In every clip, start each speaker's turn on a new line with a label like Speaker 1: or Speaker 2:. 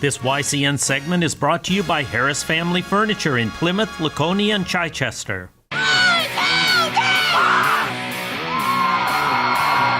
Speaker 1: This YCN segment is brought to you by Harris Family Furniture in Plymouth, Laconia, and Chichester.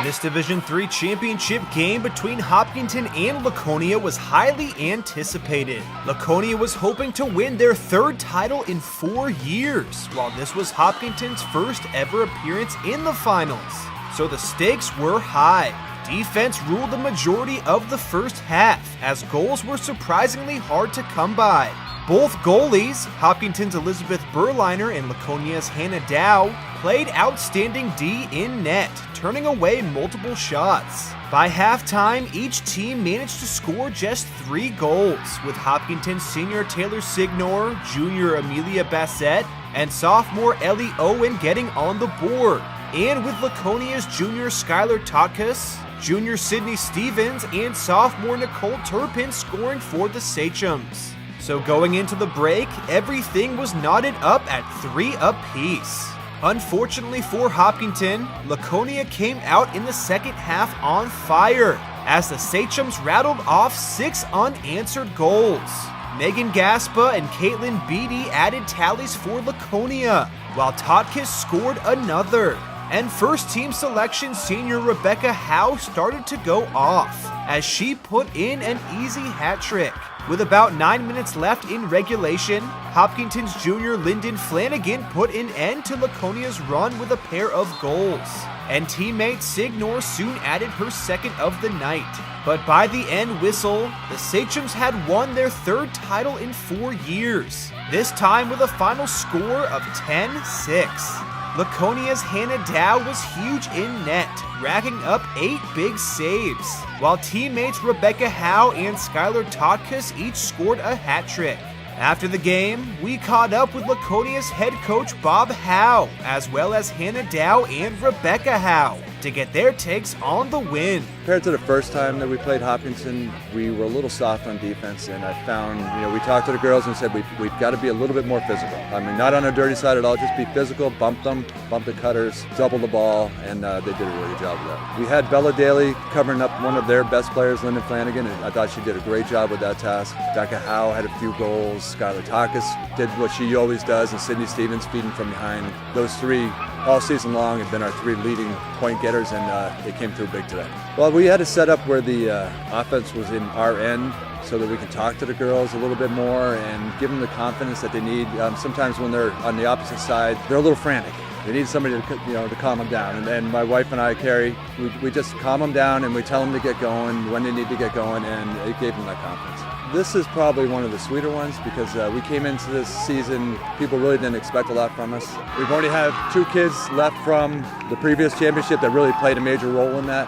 Speaker 2: This Division III championship game between Hopkinton and Laconia was highly anticipated. Laconia was hoping to win their third title in 4 years, while this was Hopkinton's first ever appearance in the finals. So the stakes were high. Defense ruled the majority of the first half, as goals were surprisingly hard to come by. Both goalies, Hopkinton's Elizabeth Berliner and Laconia's Hannah Dow, played outstanding D in net, turning away multiple shots. By halftime, each team managed to score just 3 goals, with Hopkinton's senior Taylor Signor, junior Amelia Bassett, and sophomore Ellie Owen getting on the board, and with Laconia's junior Skylar Totkus, junior Sydney Stevens, and sophomore Nicole Turpin scoring for the Sachems. So going into the break, everything was knotted up at 3 apiece. Unfortunately for Hopkinton, Laconia came out in the second half on fire, as the Sachems rattled off 6 unanswered goals. Megan Gaspa and Caitlin Beatty added tallies for Laconia, while Totkus scored another. And first team selection senior Rebecca Howe started to go off, as she put in an easy hat trick. With about 9 minutes left in regulation, Hopkinton's junior Lyndon Flanagan put an end to Laconia's run with a pair of goals, and teammate Signor soon added her second of the night. But by the end whistle, the Sachems had won their third title in 4 years, this time with a final score of 10-6. Laconia's Hannah Dow was huge in net, racking up 8 big saves, while teammates Rebecca Howe and Skylar Totkus each scored a hat trick. After the game, we caught up with Laconia's head coach Bob Howe, as well as Hannah Dow and Rebecca Howe, to get their takes on the win.
Speaker 3: Compared to the first time that we played Hopkinton, we were a little soft on defense, and I found, we talked to the girls and said we've got to be a little bit more physical. I mean, not on a dirty side at all, just be physical, bump them, bump the cutters, double the ball, and they did a really good job of that. We had Bella Daly covering up one of their best players, Lyndon Flanagan, and I thought she did a great job with that task. Becca Howe had a few goals, Skylar Totkus did what she always does, and Sydney Stevens feeding from behind. Those 3 all season long have been our 3 leading point getters, and they came through big today. Well, we had to set up where the offense was in our end so that we can talk to the girls a little bit more and give them the confidence that they need. Sometimes when they're on the opposite side, they're a little frantic. They need somebody to calm them down. And then my wife and I, Carrie, we just calm them down and we tell them to get going when they need to get going, and it gave them that confidence. This is probably one of the sweeter ones because we came into this season, people really didn't expect a lot from us. We've already had 2 kids left from the previous championship that really played a major role in that.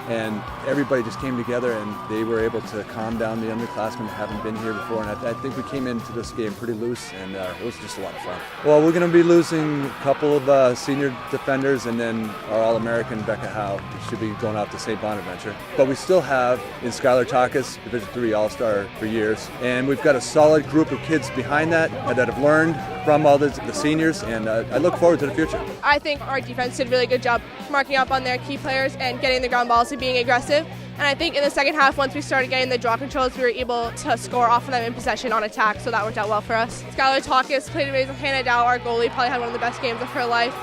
Speaker 3: And everybody just came together and they were able to calm down the underclassmen that haven't been here before. And I think we came into this game pretty loose, and it was just a lot of fun. Well, we're going to be losing a couple of senior defenders, and then our All-American Becca Howe should be going out to St. Bonaventure. But we still have in Skylar Totkus, Division III All-Star for years. And we've got a solid group of kids behind that have learned from all the seniors, and I look forward to the future.
Speaker 4: I think our defense did a really good job marking up on their key players and getting the ground balls and being aggressive. And I think in the second half, once we started getting the draw controls, we were able to score off of them in possession on attack, so that worked out well for us. Skylar Totkus played amazing. Hannah Dow, our goalie, probably had one of the best games of her life.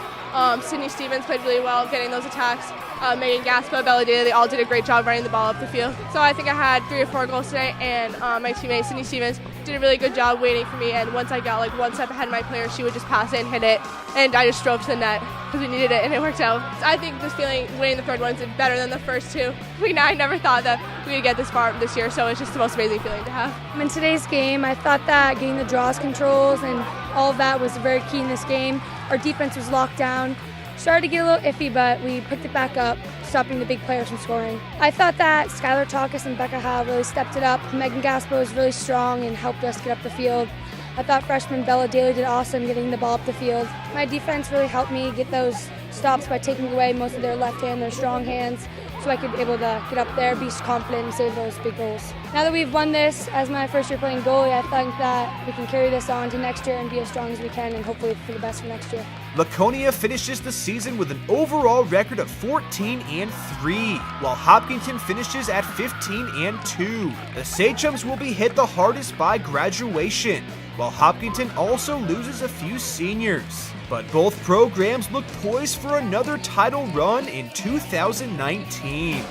Speaker 4: Sydney Stevens played really well getting those attacks. Megan Gaspa, Bella Daly, they all did a great job running the ball up the field. So I think I had 3 or 4 goals today, and my teammate Sydney Stevens did a really good job waiting for me, and once I got one step ahead of my player, she would just pass it and hit it, and I just drove to the net because we needed it, and it worked out. I think this feeling, winning the third one's better than the first 2. I never thought that we would get this far this year, so it's just the most amazing feeling to have.
Speaker 5: In today's game, I thought that getting the draws controls and all of that was very key in this game. Our defense was locked down. Started to get a little iffy, but we picked it back up, stopping the big players from scoring. I thought that Skylar Totkus and Becca Howe really stepped it up. Megan Gaspa was really strong and helped us get up the field. I thought freshman Bella Daly did awesome getting the ball up the field. My defense really helped me get those stops by taking away most of their left hand, their strong hands. so I could be able to get up there, be confident, and save those big goals. Now that we've won this as my first year playing goalie, I think that we can carry this on to next year and be as strong as we can, and hopefully for the best for next year.
Speaker 2: Laconia finishes the season with an overall record of 14-3, while Hopkinton finishes at 15-2. The Sachems will be hit the hardest by graduation, while Hopkinton also loses a few seniors. But both programs look poised for another title run in 2019.